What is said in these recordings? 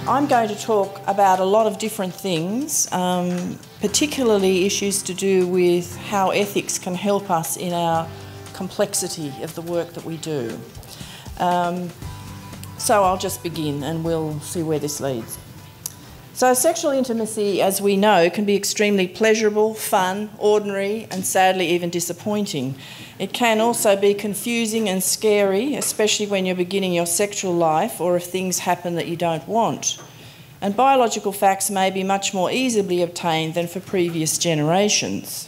I'm going to talk about a lot of different things, particularly issues to do with how ethics can help us in our complexity of the work that we do. So I'll just begin and we'll see where this leads. So sexual intimacy, as we know, can be extremely pleasurable, fun, ordinary, and sadly even disappointing. It can also be confusing and scary, especially when you're beginning your sexual life or if things happen that you don't want. And biological facts may be much more easily obtained than for previous generations.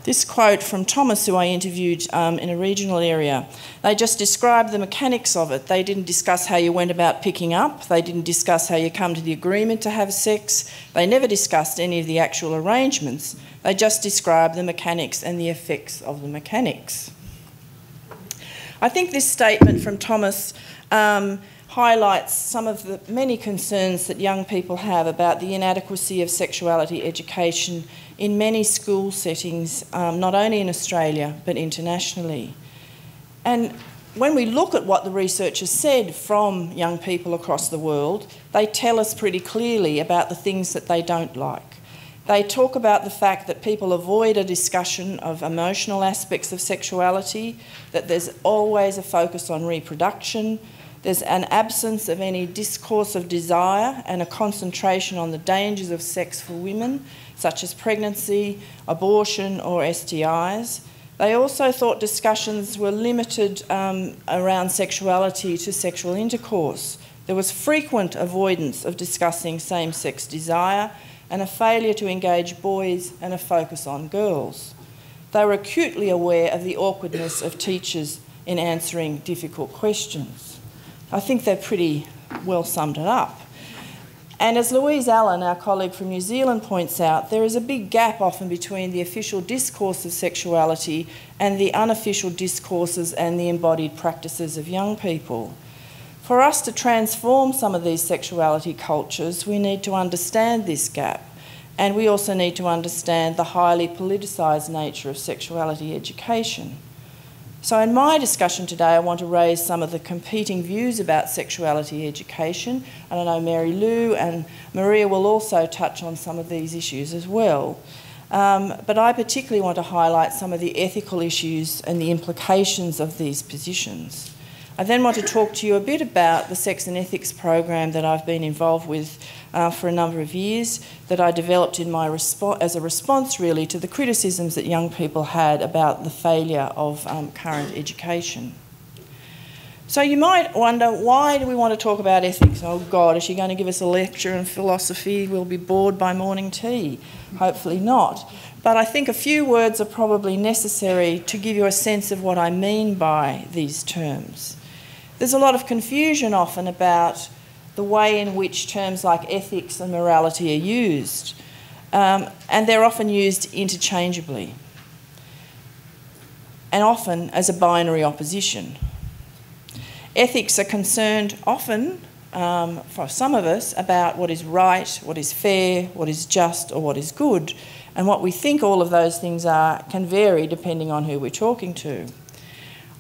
This quote from Thomas, who I interviewed in a regional area, they just described the mechanics of it. They didn't discuss how you went about picking up. They didn't discuss how you come to the agreement to have sex. They never discussed any of the actual arrangements. They just described the mechanics and the effects of the mechanics. I think this statement from Thomas highlights some of the many concerns that young people have about the inadequacy of sexuality education in many school settings, not only in Australia but internationally. And when we look at what the research has said from young people across the world, they tell us pretty clearly about the things that they don't like. They talk about the fact that people avoid a discussion of emotional aspects of sexuality, that there's always a focus on reproduction, there's an absence of any discourse of desire and a concentration on the dangers of sex for women, such as pregnancy, abortion or STIs. They also thought discussions were limited around sexuality to sexual intercourse. There was frequent avoidance of discussing same-sex desire and a failure to engage boys and a focus on girls. They were acutely aware of the awkwardness of teachers in answering difficult questions. I think they've pretty well summed it up. And as Louise Allen, our colleague from New Zealand, points out, there is a big gap often between the official discourse of sexuality and the unofficial discourses and the embodied practices of young people. For us to transform some of these sexuality cultures, we need to understand this gap, and we also need to understand the highly politicised nature of sexuality education. So in my discussion today, I want to raise some of the competing views about sexuality education, and I know Mary Lou and Maria will also touch on some of these issues as well. But I particularly want to highlight some of the ethical issues and the implications of these positions. I then want to talk to you a bit about the Sex and Ethics program that I've been involved with for a number of years, that I developed in my as a response really to the criticisms that young people had about the failure of current education. So you might wonder, why do we want to talk about ethics? Oh God, is she going to give us a lecture in philosophy? We'll be bored by morning tea. Hopefully not. But I think a few words are probably necessary to give you a sense of what I mean by these terms. There's a lot of confusion often about the way in which terms like ethics and morality are used, and they're often used interchangeably, and often as a binary opposition. Ethics are concerned often, for some of us, about what is right, what is fair, what is just, or what is good, and what we think all of those things are can vary depending on who we're talking to.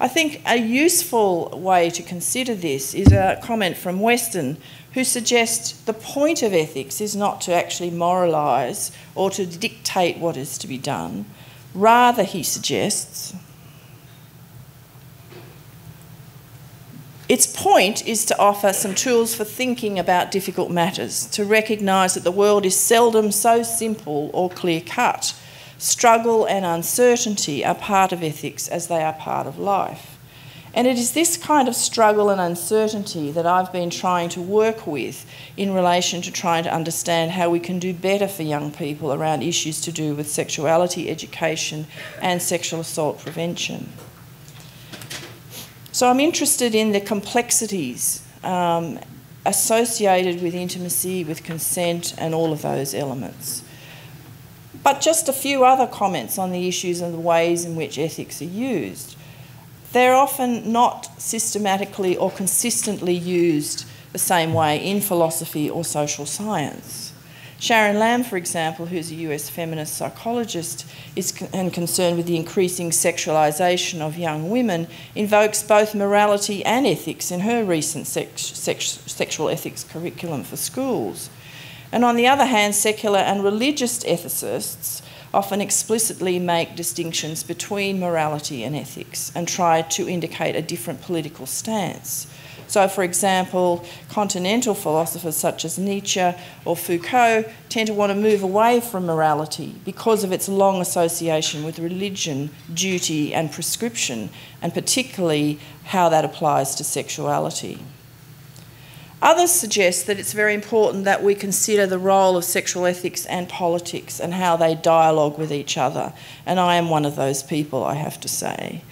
I think a useful way to consider this is a comment from Weston, who suggests the point of ethics is not to actually moralise or to dictate what is to be done. Rather, he suggests, its point is to offer some tools for thinking about difficult matters, to recognise that the world is seldom so simple or clear-cut. Struggle and uncertainty are part of ethics as they are part of life. And it is this kind of struggle and uncertainty that I've been trying to work with in relation to trying to understand how we can do better for young people around issues to do with sexuality education and sexual assault prevention. So I'm interested in the complexities associated with intimacy, with consent, and all of those elements. But just a few other comments on the issues and the ways in which ethics are used. They're often not systematically or consistently used the same way in philosophy or social science. Sharon Lamb, for example, who's a US feminist psychologist and concerned with the increasing sexualisation of young women, invokes both morality and ethics in her recent sexual ethics curriculum for schools. And on the other hand, secular and religious ethicists often explicitly make distinctions between morality and ethics and try to indicate a different political stance. So, for example, continental philosophers such as Nietzsche or Foucault tend to want to move away from morality because of its long association with religion, duty and prescription, and particularly how that applies to sexuality. Others suggest that it's very important that we consider the role of sexual ethics and politics and how they dialogue with each other, and I am one of those people, I have to say.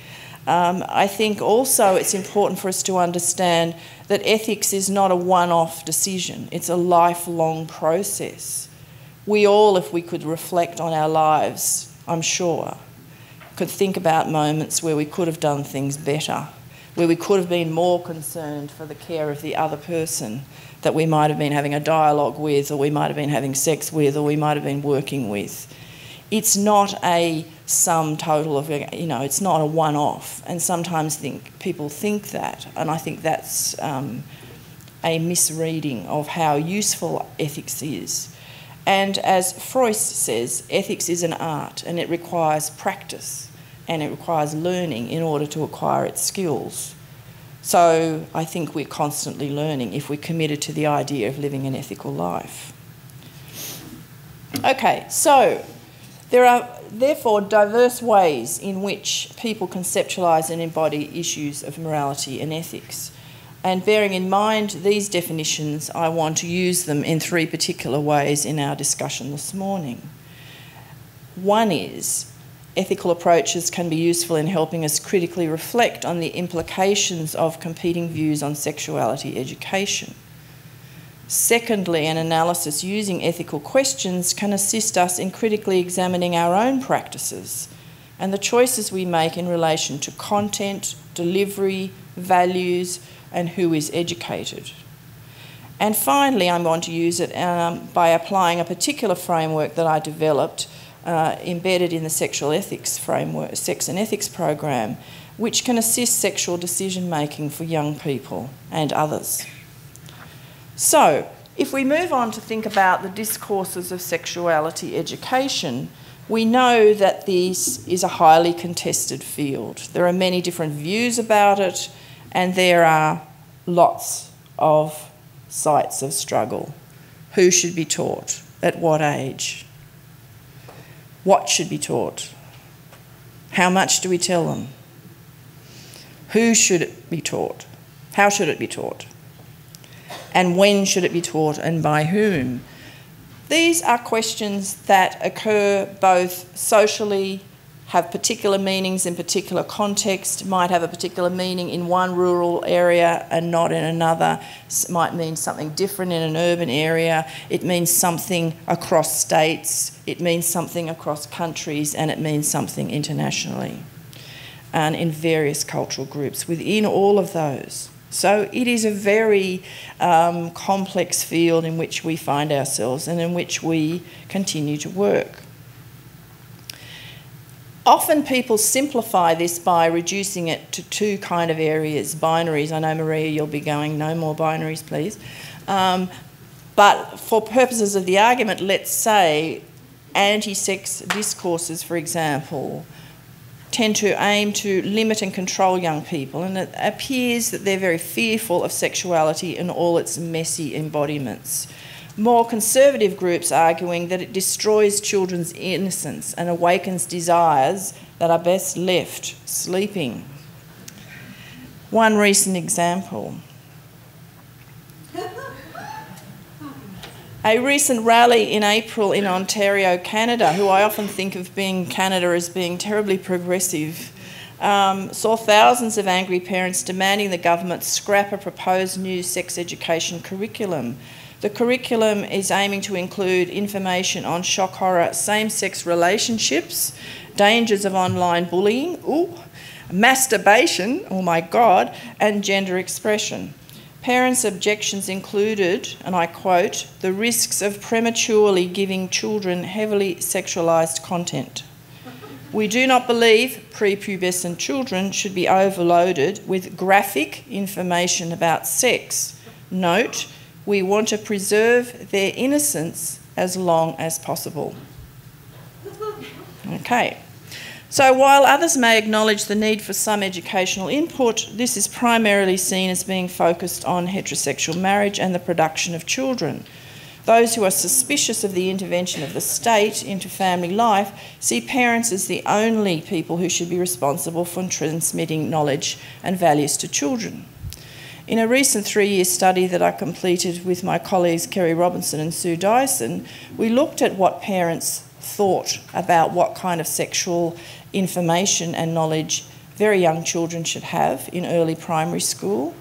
I think also it's important for us to understand that ethics is not a one-off decision. It's a lifelong process. We all, if we could reflect on our lives, I'm sure, could think about moments where we could have done things better, where we could have been more concerned for the care of the other person that we might have been having a dialogue with, or we might have been having sex with, or we might have been working with. It's not a sum total of, it's not a one-off, and sometimes people think that, and I think that's a misreading of how useful ethics is. And as Freud says, ethics is an art, and it requires practice, and it requires learning in order to acquire its skills. So I think we're constantly learning if we're committed to the idea of living an ethical life. Okay, so there are therefore diverse ways in which people conceptualise and embody issues of morality and ethics. And bearing in mind these definitions, I want to use them in three particular ways in our discussion this morning. One is, ethical approaches can be useful in helping us critically reflect on the implications of competing views on sexuality education. Secondly, an analysis using ethical questions can assist us in critically examining our own practices and the choices we make in relation to content, delivery, values, and who is educated. And finally, I'm going to use it by applying a particular framework that I developed embedded in the sexual ethics framework, sex and ethics program, which can assist sexual decision making for young people and others. So, if we move on to think about the discourses of sexuality education, we know that this is a highly contested field. There are many different views about it, and there are lots of sites of struggle. Who should be taught? At what age? What should be taught? How much do we tell them? Who should it be taught? How should it be taught? And when should it be taught and by whom? These are questions that occur both socially, have particular meanings in particular context, might have a particular meaning in one rural area and not in another, might mean something different in an urban area, it means something across states, it means something across countries, and it means something internationally and in various cultural groups within all of those. So it is a very complex field in which we find ourselves and in which we continue to work. Often people simplify this by reducing it to two kind of areas, binaries. I know, Maria, you'll be going, no more binaries, please. But for purposes of the argument, let's say anti-sex discourses, for example, tend to aim to limit and control young people, and it appears that they're very fearful of sexuality and all its messy embodiments. More conservative groups arguing that it destroys children's innocence and awakens desires that are best left sleeping. One recent example. A recent rally in April in Ontario, Canada, who I often think of Canada as being terribly progressive, saw thousands of angry parents demanding the government scrap a proposed new sex education curriculum. The curriculum is aiming to include information on shock horror, same-sex relationships, dangers of online bullying, masturbation, oh my God, and gender expression. Parents' objections included, and I quote, "the risks of prematurely giving children heavily sexualised content. We do not believe prepubescent children should be overloaded with graphic information about sex. Note, we want to preserve their innocence as long as possible." Okay. So while others may acknowledge the need for some educational input, this is primarily seen as being focused on heterosexual marriage and the production of children. Those who are suspicious of the intervention of the state into family life see parents as the only people who should be responsible for transmitting knowledge and values to children. In a recent 3-year study that I completed with my colleagues Kerry Robinson and Sue Dyson, we looked at what parents thought about what kind of sexual information and knowledge very young children should have in early primary school.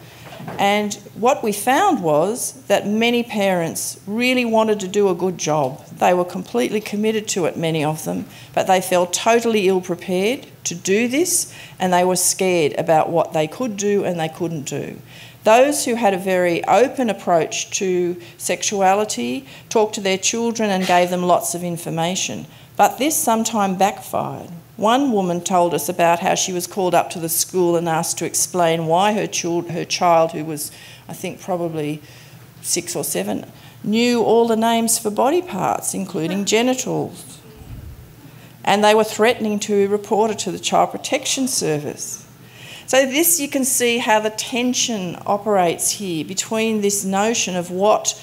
And what we found was that many parents really wanted to do a good job. They were completely committed to it, many of them, but they felt totally ill-prepared to do this, and they were scared about what they could do and they couldn't do. Those who had a very open approach to sexuality talked to their children and gave them lots of information, but this sometimes backfired. One woman told us about how she was called up to the school and asked to explain why her child, who was, I think, probably 6 or 7, knew all the names for body parts, including genitals. And they were threatening to report her to the Child Protection Service. So this, you can see how the tension operates here between this notion of what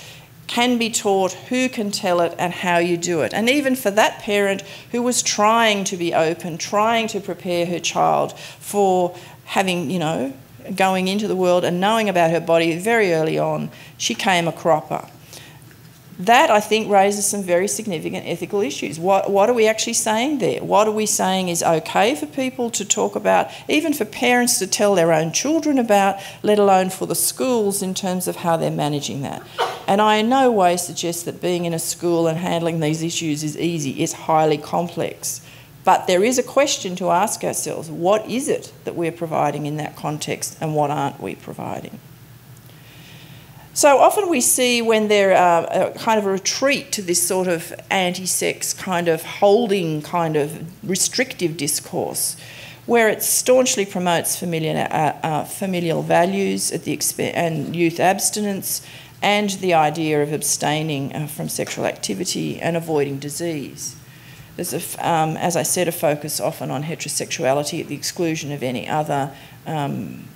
can be taught, who can tell it, and how you do it. And even for that parent who was trying to be open, trying to prepare her child for having, going into the world and knowing about her body very early on, she came a cropper. That, I think, raises some very significant ethical issues. What are we actually saying there? What are we saying is okay for people to talk about, even for parents to tell their own children about, let alone for the schools in terms of how they're managing that? And I in no way suggest that being in a school and handling these issues is easy. It's highly complex. But there is a question to ask ourselves, what is it that we're providing in that context and what aren't we providing? So often we see when there are kind of a retreat to this sort of anti-sex kind of holding, kind of restrictive discourse, where it staunchly promotes familial values at the and youth abstinence, and the idea of abstaining from sexual activity and avoiding disease. There's, as I said, a focus often on heterosexuality at the exclusion of any other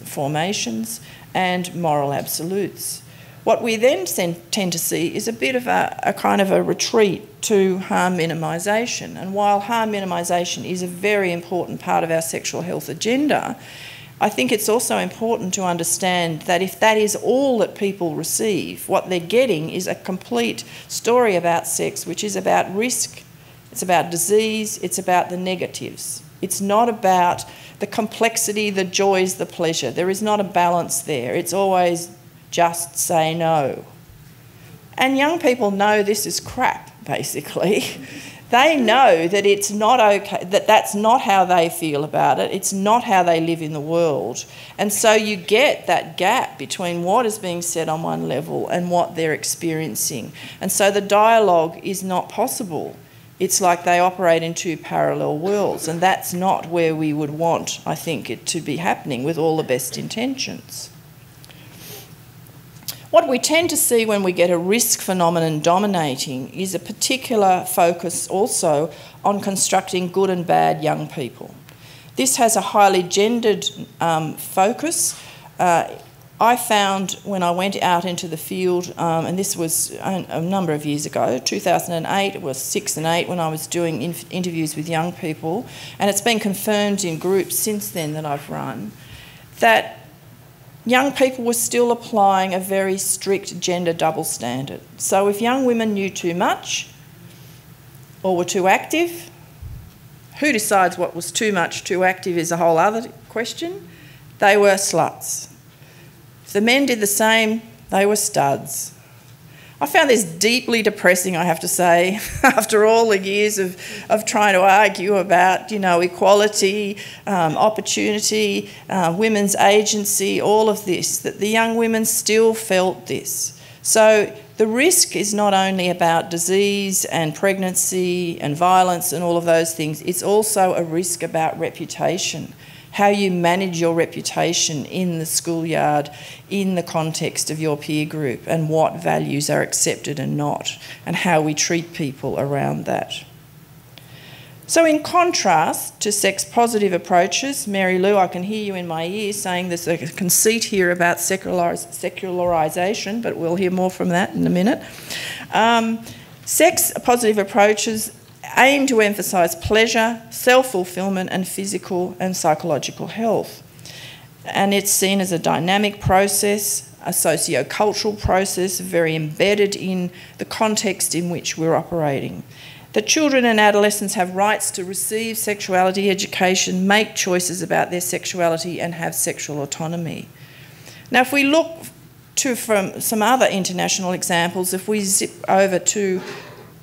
formations, and moral absolutes. What we then tend to see is a bit of a kind of a retreat to harm minimisation. And while harm minimisation is a very important part of our sexual health agenda, I think it's also important to understand that if that is all that people receive, what they're getting is a complete story about sex, which is about risk, it's about disease, it's about the negatives. It's not about the complexity, the joys, the pleasure. There is not a balance there. It's always just say no. And young people know this is crap, basically. They know that it's not okay, that that's not how they feel about it. It's not how they live in the world. And so you get that gap between what is being said on one level and what they're experiencing. And so the dialogue is not possible. It's like they operate in two parallel worlds, and that's not where we would want, I think, it to be happening with all the best intentions. What we tend to see when we get a risk phenomenon dominating is a particular focus also on constructing good and bad young people. This has a highly gendered focus. I found when I went out into the field, and this was a number of years ago, 2008, it was 6 and 8 when I was doing interviews with young people, and it's been confirmed in groups since then that I've run, that young people were still applying a very strict gender double standard. So if young women knew too much or were too active, who decides what was too much, too active is a whole other question. They were sluts. If the men did the same, they were studs. I found this deeply depressing, I have to say, after all the years of trying to argue about, equality, opportunity, women's agency, all of this, that the young women still felt this. So the risk is not only about disease and pregnancy and violence and all of those things, it's also a risk about reputation. How you manage your reputation in the schoolyard, in the context of your peer group, and what values are accepted and not, and how we treat people around that. So in contrast to sex-positive approaches, Mary Lou, I can hear you in my ear saying there's a conceit here about secularisation, but we'll hear more from that in a minute. Sex-positive approaches aim to emphasise pleasure, self-fulfilment and physical and psychological health. And it's seen as a dynamic process, a socio-cultural process, very embedded in the context in which we're operating. That children and adolescents have rights to receive sexuality education, make choices about their sexuality and have sexual autonomy. Now, if we look from some other international examples, if we zip over to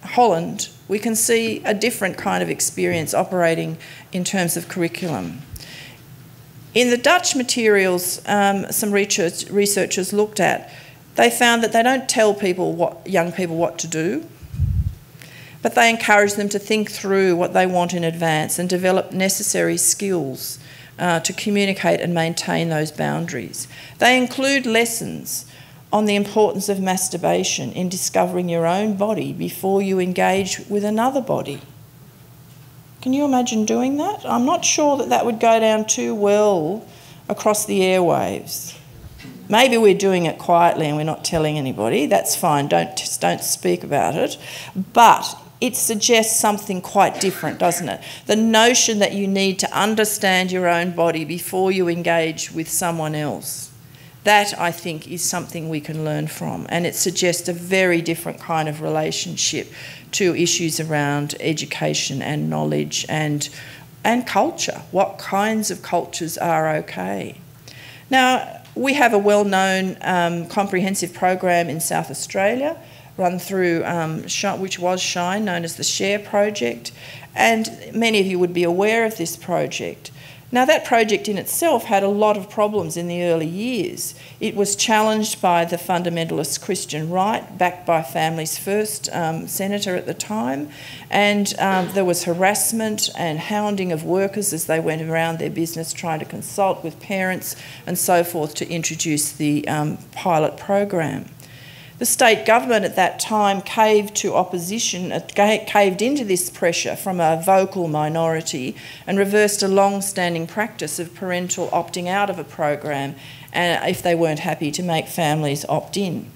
Holland, we can see a different kind of experience operating in terms of curriculum. In the Dutch materials some researchers looked at, they found that they don't tell young people what to do, but they encourage them to think through what they want in advance and develop necessary skills to communicate and maintain those boundaries. They include lessons on the importance of masturbation in discovering your own body before you engage with another body. Can you imagine doing that? I'm not sure that that would go down too well across the airwaves. Maybe we're doing it quietly and we're not telling anybody. That's fine, don't speak about it. But it suggests something quite different, doesn't it? The notion that you need to understand your own body before you engage with someone else. That, I think, is something we can learn from, and it suggests a very different kind of relationship to issues around education and knowledge and culture. What kinds of cultures are okay? Now, we have a well-known comprehensive program in South Australia run through, which was SHINE, known as the SHARE project, and many of you would be aware of this project. Now, that project in itself had a lot of problems in the early years. It was challenged by the fundamentalist Christian right, backed by Families First senator at the time, and there was harassment and hounding of workers as they went around their business trying to consult with parents and so forth to introduce the pilot program. The state government at that time caved to opposition, caved into this pressure from a vocal minority and reversed a long-standing practice of parental opting out of a program if they weren't happy to make families opt in.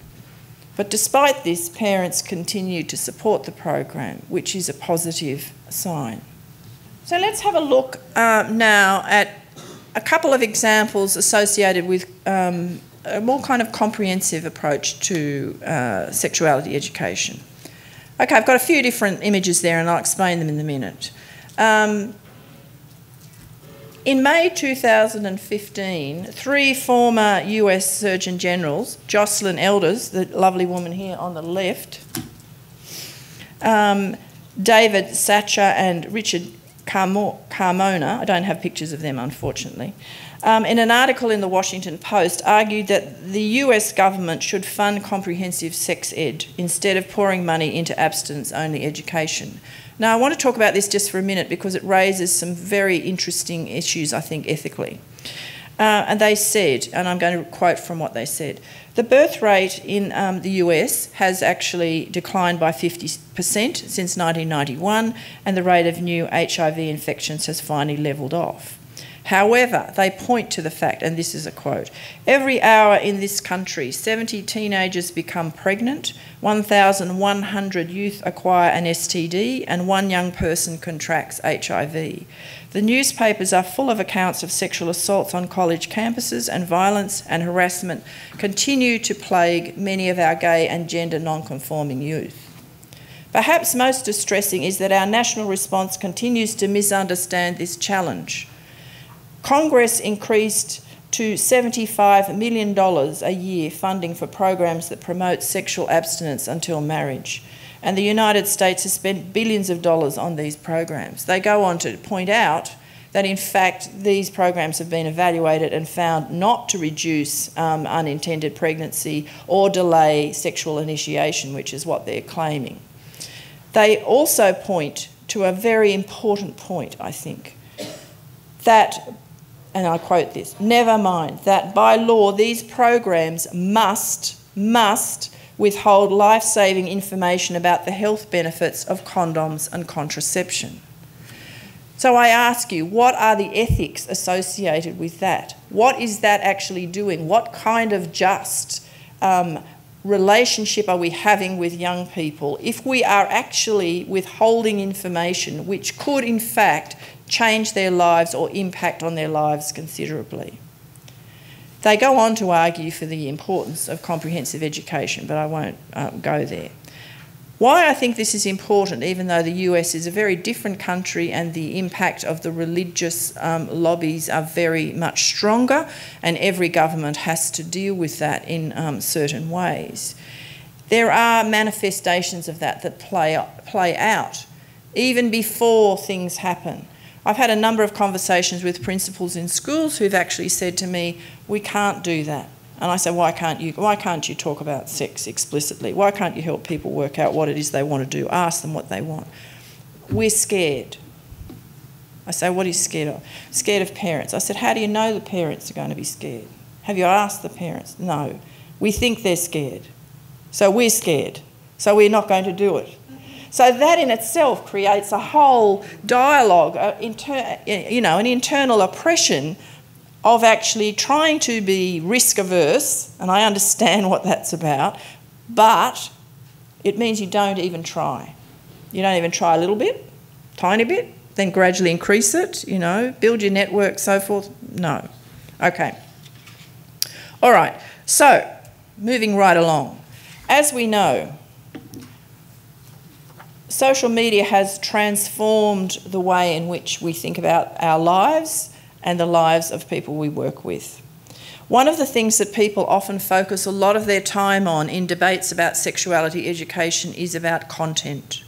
But despite this, parents continued to support the program, which is a positive sign. So let's have a look now at a couple of examples associated with a more kind of comprehensive approach to sexuality education. Okay, I've got a few different images there and I'll explain them in a minute. In May 2015, 3 former US Surgeon Generals, Jocelyn Elders, the lovely woman here on the left, David Satcher and Richard Carmona, I don't have pictures of them unfortunately, in an article in the Washington Post argued that the US government should fund comprehensive sex ed instead of pouring money into abstinence-only education. Now, I want to talk about this just for a minute because it raises some very interesting issues, I think, ethically. And they said, and I'm going to quote from what they said, the birth rate in the US has actually declined by 50% since 1991, and the rate of new HIV infections has finally levelled off. However, they point to the fact, and this is a quote, every hour in this country, 70 teenagers become pregnant, 1,100 youth acquire an STD, and 1 young person contracts HIV. The newspapers are full of accounts of sexual assaults on college campuses, and violence and harassment continue to plague many of our gay and gender non-conforming youth. Perhaps most distressing is that our national response continues to misunderstand this challenge. Congress increased to $75 million a year funding for programs that promote sexual abstinence until marriage. And the United States has spent billions of dollars on these programs. They go on to point out that in fact these programs have been evaluated and found not to reduce unintended pregnancy or delay sexual initiation, which is what they're claiming. They also point to a very important point, I think, that, and I quote this, "Never mind that by law these programs must withhold life-saving information about the health benefits of condoms and contraception." So I ask you, what are the ethics associated with that? What is that actually doing? What kind of just relationship are we having with young people if we are actually withholding information which could in fact change their lives or impact on their lives considerably? They go on to argue for the importance of comprehensive education, but I won't go there. Why I think this is important, even though the US is a very different country and the impact of the religious lobbies are very much stronger, and every government has to deal with that in certain ways. There are manifestations of that play out even before things happen. I've had a number of conversations with principals in schools who've actually said to me, "We can't do that." And I say, why can't you talk about sex explicitly? Why can't you help people work out what it is they want to do? Ask them what they want. We're scared. I say, what are you scared of? Scared of parents. I said, how do you know the parents are going to be scared? Have you asked the parents? No. We think they're scared. So we're scared. So we're not going to do it. So that in itself creates a whole dialogue, an internal oppression of actually trying to be risk averse, and I understand what that's about, but it means you don't even try. You don't even try a little bit, tiny bit, then gradually increase it, build your network, so forth. No. Okay. All right. So, moving right along. As we know, social media has transformed the way in which we think about our lives and the lives of people we work with. One of the things that people often focus a lot of their time on in debates about sexuality education is about content.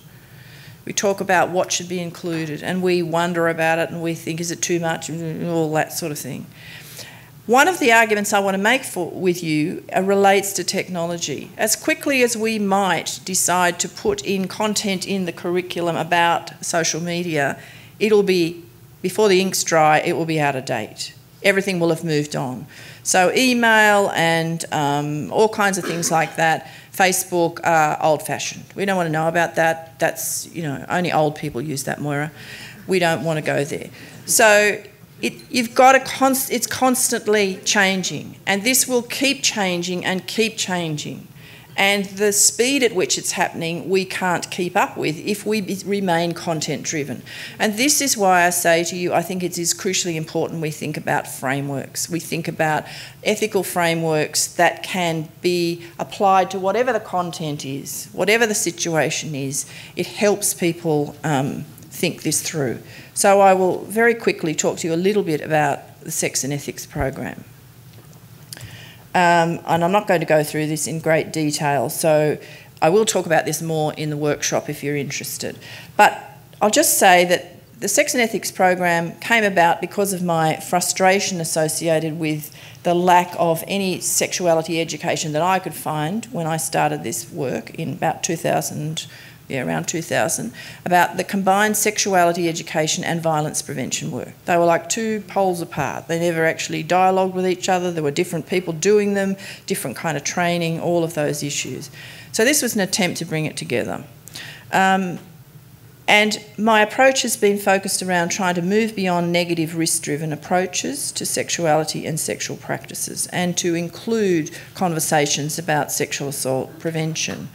We talk about what should be included and we wonder about it and we think, is it too much, all that sort of thing. One of the arguments I want to make with you relates to technology. As quickly as we might decide to put in content in the curriculum about social media, it'll be, before the ink's dry, it will be out of date. Everything will have moved on. So email and all kinds of things like that, Facebook are old-fashioned. We don't want to know about that. That's, only old people use that, Moira. We don't want to go there. So it's constantly changing, and this will keep changing and keep changing. And the speed at which it's happening, we can't keep up with if we remain content-driven. And this is why I say to you, I think it is crucially important we think about frameworks. We think about ethical frameworks that can be applied to whatever the content is, whatever the situation is. It helps people think this through. So I will very quickly talk to you a little bit about the Sex and Ethics program. And I'm not going to go through this in great detail, so I will talk about this more in the workshop if you're interested. But I'll just say that the Sex and Ethics program came about because of my frustration associated with the lack of any sexuality education that I could find when I started this work in about around 2000, about the combined sexuality education and violence prevention work. They were like two poles apart. They never actually dialogued with each other. There were different people doing them, different kind of training, all of those issues. So this was an attempt to bring it together. And my approach has been focused around trying to move beyond negative risk-driven approaches to sexuality and sexual practices, and to include conversations about sexual assault prevention.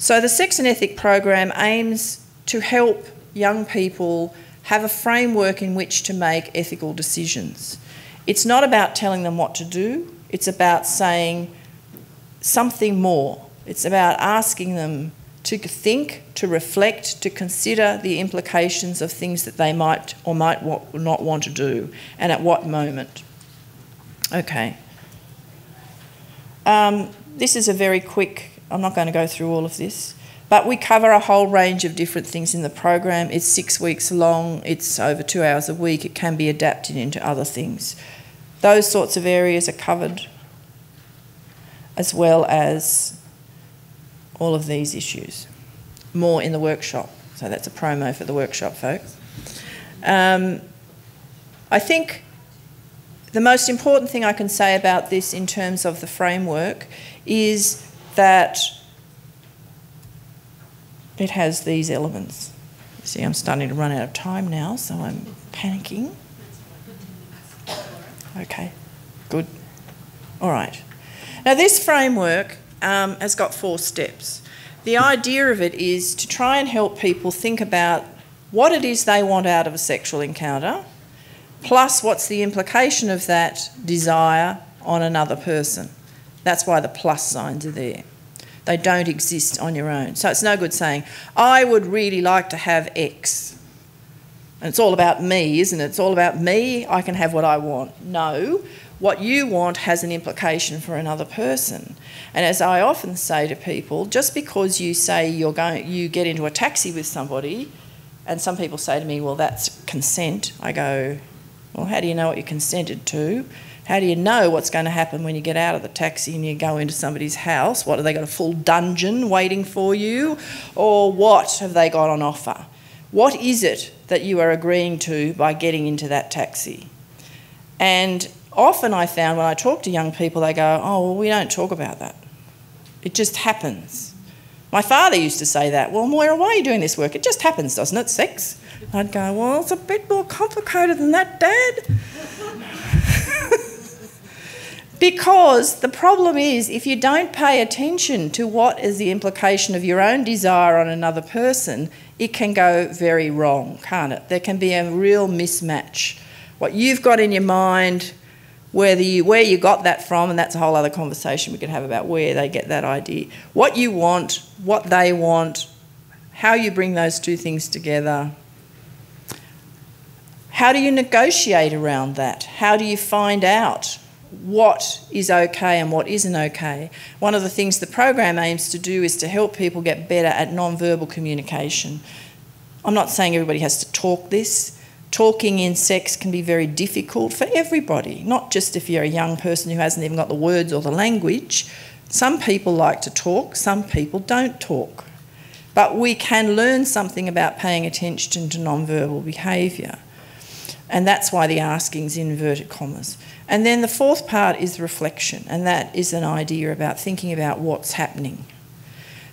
So the Sex and Ethics program aims to help young people have a framework in which to make ethical decisions. It's not about telling them what to do, it's about saying something more. It's about asking them to think, to reflect, to consider the implications of things that they might or might not want to do, and at what moment. Okay. This is a very quick, I'm not going to go through all of this, but we cover a whole range of different things in the program. It's 6 weeks long, it's over 2 hours a week, it can be adapted into other things. Those sorts of areas are covered, as well as all of these issues. More in the workshop, so that's a promo for the workshop, folks. I think the most important thing I can say about this in terms of the framework is that it has these elements. See, I'm starting to run out of time now, so I'm panicking. Okay, good. All right. Now, this framework has got 4 steps. The idea of it is to try and help people think about what it is they want out of a sexual encounter, plus what's the implication of that desire on another person. That's why the plus signs are there. They don't exist on your own. So it's no good saying, I would really like to have X. And it's all about me, isn't it? It's all about me, I can have what I want. No, what you want has an implication for another person. And as I often say to people, just because you say you get into a taxi with somebody, and some people say to me, well, that's consent. I go, well, how do you know what you consented to? How do you know what's going to happen when you get out of the taxi and you go into somebody's house? What, have they got a full dungeon waiting for you? Or what have they got on offer? What is it that you are agreeing to by getting into that taxi? And often I found when I talk to young people, they go, oh, well, we don't talk about that. It just happens. My father used to say that. Well, Moira, why are you doing this work? It just happens, doesn't it, sex? I'd go, well, it's a bit more complicated than that, Dad. Because the problem is, if you don't pay attention to what is the implication of your own desire on another person, it can go very wrong, can't it? There can be a real mismatch. What you've got in your mind, where you got that from, and that's a whole other conversation we could have about where they get that idea. What you want, what they want, how you bring those two things together. How do you negotiate around that? How do you find out what is okay and what isn't okay? One of the things the program aims to do is to help people get better at non-verbal communication. I'm not saying everybody has to talk this. Talking in sex can be very difficult for everybody, not just if you're a young person who hasn't even got the words or the language. Some people like to talk, some people don't talk. But we can learn something about paying attention to non-verbal behaviour. And that's why the asking's in inverted commas. And then the 4th part is reflection, and that is an idea about thinking about what's happening.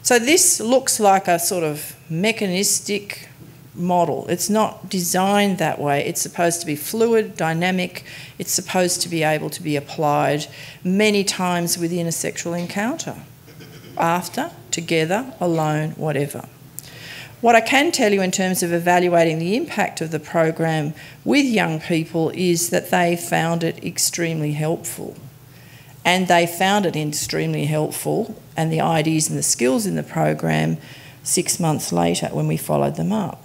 So this looks like a sort of mechanistic model. It's not designed that way. It's supposed to be fluid, dynamic. It's supposed to be able to be applied many times within a sexual encounter, after, together, alone, whatever. What I can tell you in terms of evaluating the impact of the program with young people is that they found it extremely helpful. And they found it extremely helpful, and the ideas and the skills in the program 6 months later when we followed them up.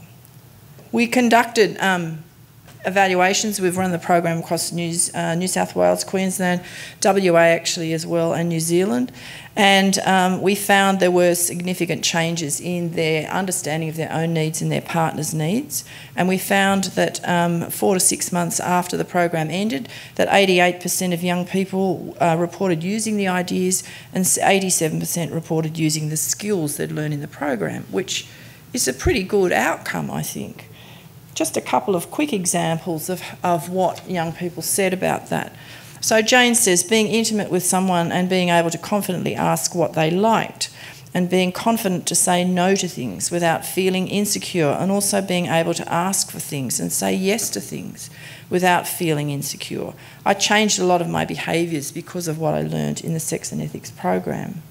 We conducted evaluations. We've run the program across New South Wales, Queensland, WA actually as well, and New Zealand. And we found there were significant changes in their understanding of their own needs and their partner's needs. And we found that 4 to 6 months after the program ended, that 88% of young people reported using the ideas, and 87% reported using the skills they'd learned in the program, which is a pretty good outcome, I think. Just a couple of quick examples of what young people said about that. So Jane says, being intimate with someone and being able to confidently ask what they liked, and being confident to say no to things without feeling insecure, and also being able to ask for things and say yes to things without feeling insecure. I changed a lot of my behaviours because of what I learned in the Sex and Ethics program.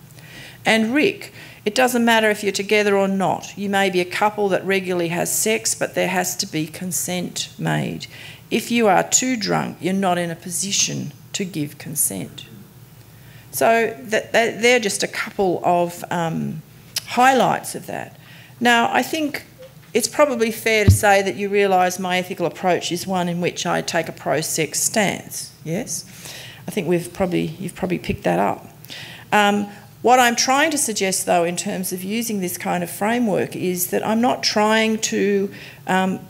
And Rick, it doesn't matter if you're together or not. You may be a couple that regularly has sex, but there has to be consent made. If you are too drunk, you're not in a position to give consent. So they're just a couple of highlights of that. Now, I think it's probably fair to say that you realise my ethical approach is one in which I take a pro-sex stance, yes? I think you've probably picked that up. What I'm trying to suggest, though, in terms of using this kind of framework is that I'm not trying to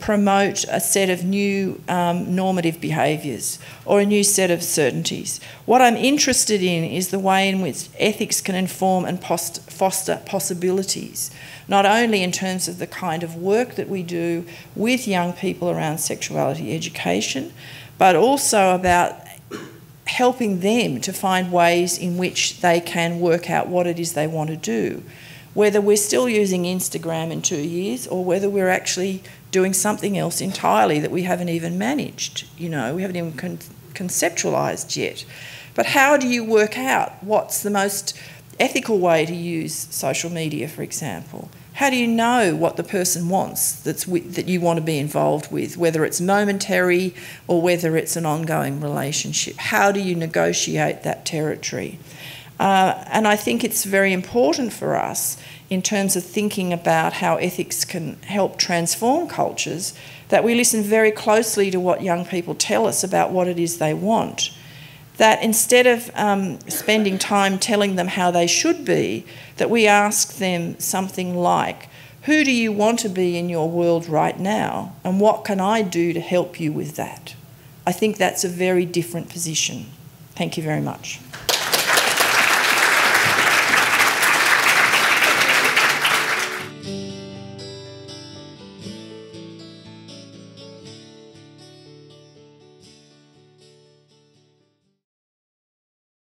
promote a set of new normative behaviours or a new set of certainties. What I'm interested in is the way in which ethics can inform and foster possibilities, not only in terms of the kind of work that we do with young people around sexuality education, but also about helping them to find ways in which they can work out what it is they want to do. Whether we're still using Instagram in 2 years or whether we're actually doing something else entirely that we haven't even managed, we haven't even conceptualised yet. But how do you work out what's the most ethical way to use social media, for example? How do you know what the person wants that you want to be involved with, whether it's momentary or whether it's an ongoing relationship? How do you negotiate that territory? And I think it's very important for us in terms of thinking about how ethics can help transform cultures, that we listen very closely to what young people tell us about what it is they want. That instead of spending time telling them how they should be, that we ask them something like, who do you want to be in your world right now, and what can I do to help you with that? I think that's a very different position. Thank you very much.